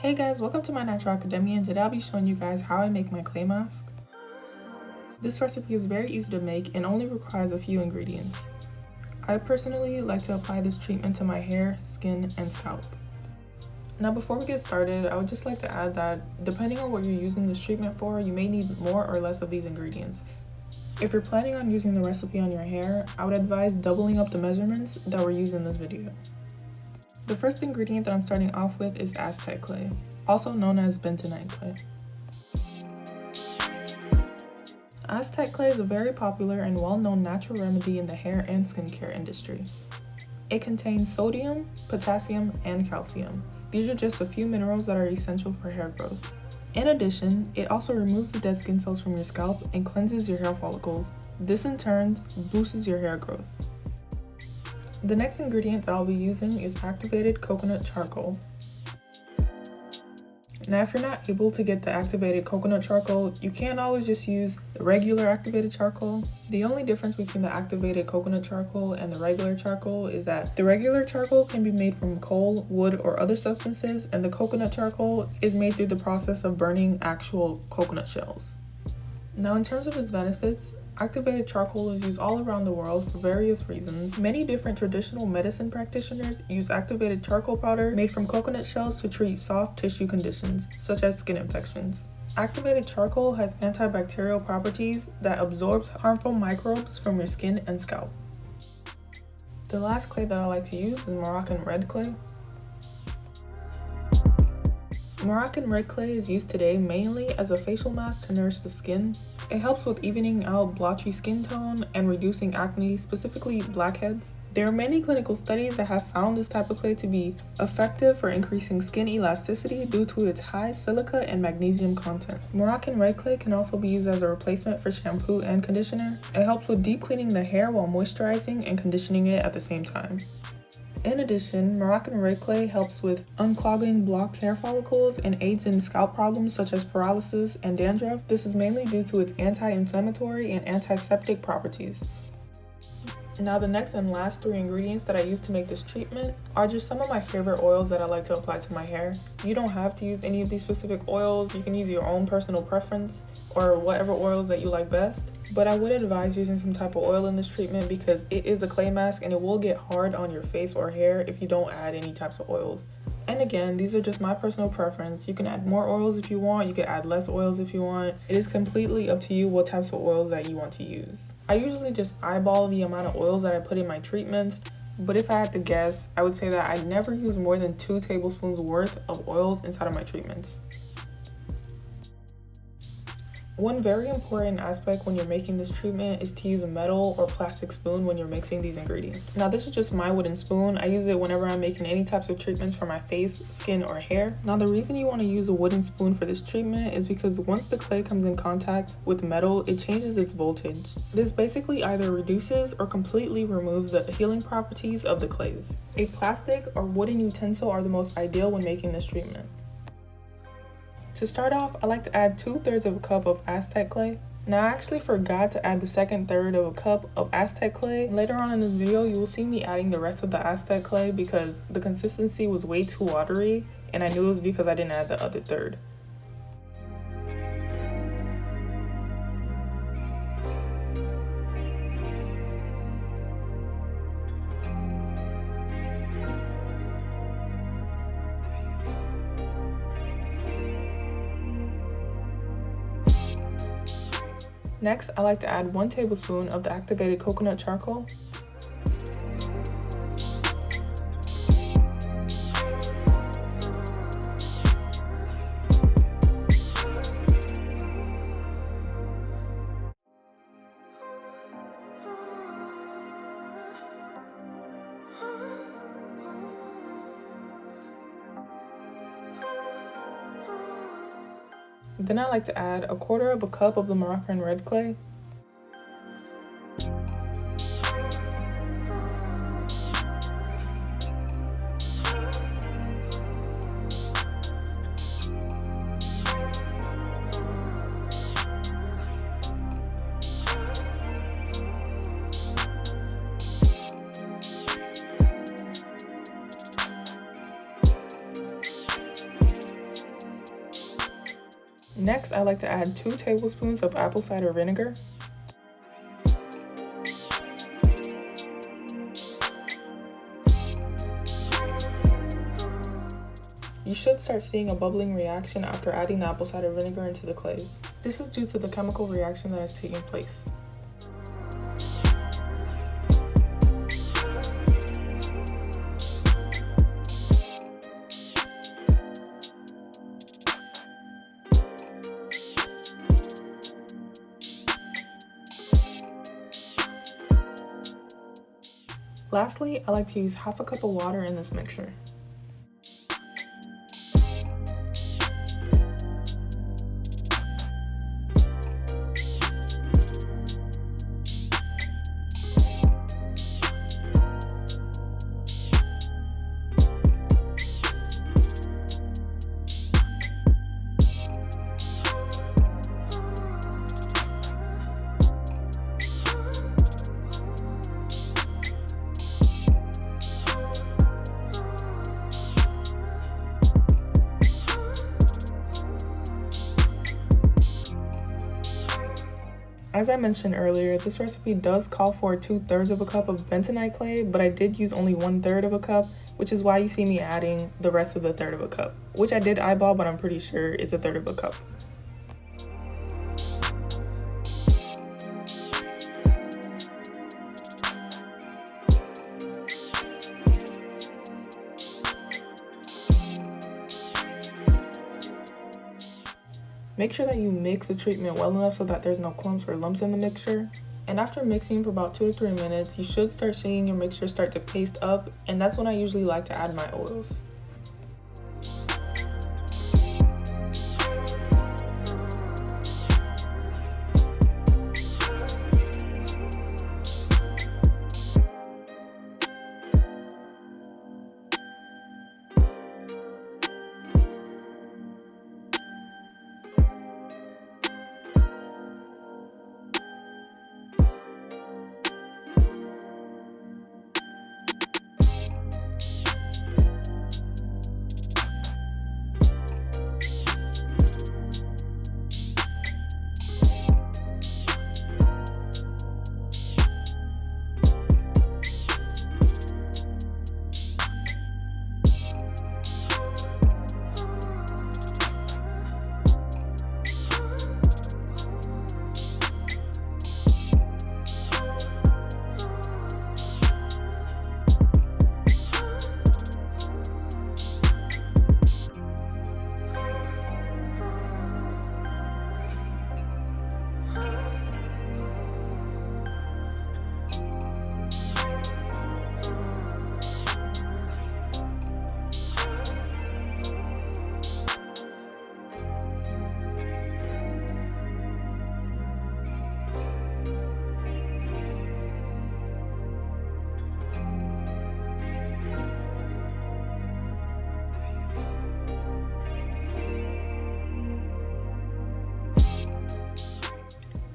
Hey guys, welcome to my Natural Academia, and today I'll be showing you guys how I make my clay mask. This recipe is very easy to make and only requires a few ingredients. I personally like to apply this treatment to my hair, skin, and scalp. Now before we get started, I would just like to add that depending on what you're using this treatment for, you may need more or less of these ingredients. If you're planning on using the recipe on your hair, I would advise doubling up the measurements that were used in this video. The first ingredient that I'm starting off with is Aztec clay, also known as bentonite clay. Aztec clay is a very popular and well-known natural remedy in the hair and skincare industry. It contains sodium, potassium, and calcium. These are just a few minerals that are essential for hair growth. In addition, it also removes the dead skin cells from your scalp and cleanses your hair follicles. This in turn boosts your hair growth. The next ingredient that I'll be using is activated coconut charcoal. Now if you're not able to get the activated coconut charcoal, you can always just use the regular activated charcoal. The only difference between the activated coconut charcoal and the regular charcoal is that the regular charcoal can be made from coal, wood, or other substances, and the coconut charcoal is made through the process of burning actual coconut shells. Now in terms of its benefits, activated charcoal is used all around the world for various reasons. Many different traditional medicine practitioners use activated charcoal powder made from coconut shells to treat soft tissue conditions, such as skin infections. Activated charcoal has antibacterial properties that absorbs harmful microbes from your skin and scalp. The last clay that I like to use is Moroccan Red Clay. Moroccan Red Clay is used today mainly as a facial mask to nourish the skin. It helps with evening out blotchy skin tone and reducing acne, specifically blackheads. There are many clinical studies that have found this type of clay to be effective for increasing skin elasticity due to its high silica and magnesium content. Moroccan Red Clay can also be used as a replacement for shampoo and conditioner. It helps with deep cleaning the hair while moisturizing and conditioning it at the same time. In addition, Moroccan Red Clay helps with unclogging blocked hair follicles and aids in scalp problems such as paralysis and dandruff. This is mainly due to its anti-inflammatory and antiseptic properties. Now the next and last three ingredients that I use to make this treatment are just some of my favorite oils that I like to apply to my hair. You don't have to use any of these specific oils. You can use your own personal preference or whatever oils that you like best. But I would advise using some type of oil in this treatment because it is a clay mask and it will get hard on your face or hair if you don't add any types of oils. And again, these are just my personal preference. You can add more oils if you want, you can add less oils if you want. It is completely up to you what types of oils that you want to use. I usually just eyeball the amount of oils that I put in my treatments, but if I had to guess, I would say that I never use more than 2 tablespoons worth of oils inside of my treatments. One very important aspect when you're making this treatment is to use a metal or plastic spoon when you're mixing these ingredients. Now this is just my wooden spoon. I use it whenever I'm making any types of treatments for my face, skin, or hair. Now the reason you want to use a wooden spoon for this treatment is because once the clay comes in contact with metal, it changes its voltage. This basically either reduces or completely removes the healing properties of the clays. A plastic or wooden utensil are the most ideal when making this treatment. To start off, I like to add 2/3 of a cup of Aztec clay. Now I actually forgot to add the second third of a cup of Aztec clay. Later on in this video, you will see me adding the rest of the Aztec clay because the consistency was way too watery and I knew it was because I didn't add the other third. Next, I like to add 1 tablespoon of the activated coconut charcoal. Then I like to add 1/4 of a cup of the Moroccan Red Clay. Next, I like to add 2 tablespoons of apple cider vinegar. You should start seeing a bubbling reaction after adding the apple cider vinegar into the clays. This is due to the chemical reaction that is taking place. Lastly, I like to use half a cup of water in this mixture. As I mentioned earlier, this recipe does call for 2/3 of a cup of bentonite clay, but I did use only 1/3 of a cup, which is why you see me adding the rest of the 1/3 of a cup, which I did eyeball, but I'm pretty sure it's 1/3 of a cup. Make sure that you mix the treatment well enough so that there's no clumps or lumps in the mixture. And after mixing for about 2 to 3 minutes, you should start seeing your mixture start to paste up, and that's when I usually like to add my oils.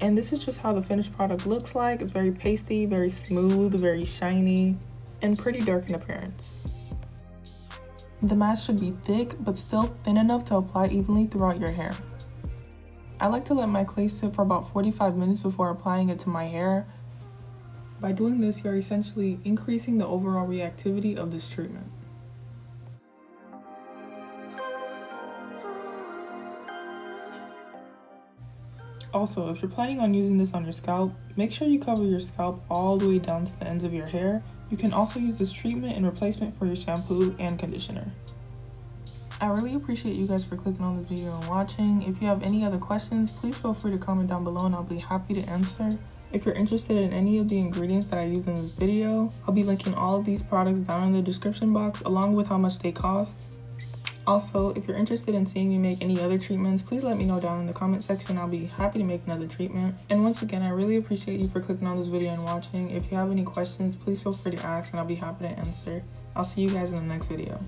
And this is just how the finished product looks like. It's very pasty, very smooth, very shiny, and pretty dark in appearance. The mask should be thick, but still thin enough to apply evenly throughout your hair. I like to let my clay sit for about 45 minutes before applying it to my hair. By doing this, you're essentially increasing the overall reactivity of this treatment. Also, if you're planning on using this on your scalp, make sure you cover your scalp all the way down to the ends of your hair. You can also use this treatment in replacement for your shampoo and conditioner. I really appreciate you guys for clicking on this video and watching. If you have any other questions, please feel free to comment down below and I'll be happy to answer. If you're interested in any of the ingredients that I use in this video, I'll be linking all of these products down in the description box along with how much they cost. Also, if you're interested in seeing me make any other treatments, please let me know down in the comment section. I'll be happy to make another treatment. And once again, I really appreciate you for clicking on this video and watching. If you have any questions, please feel free to ask and I'll be happy to answer. I'll see you guys in the next video.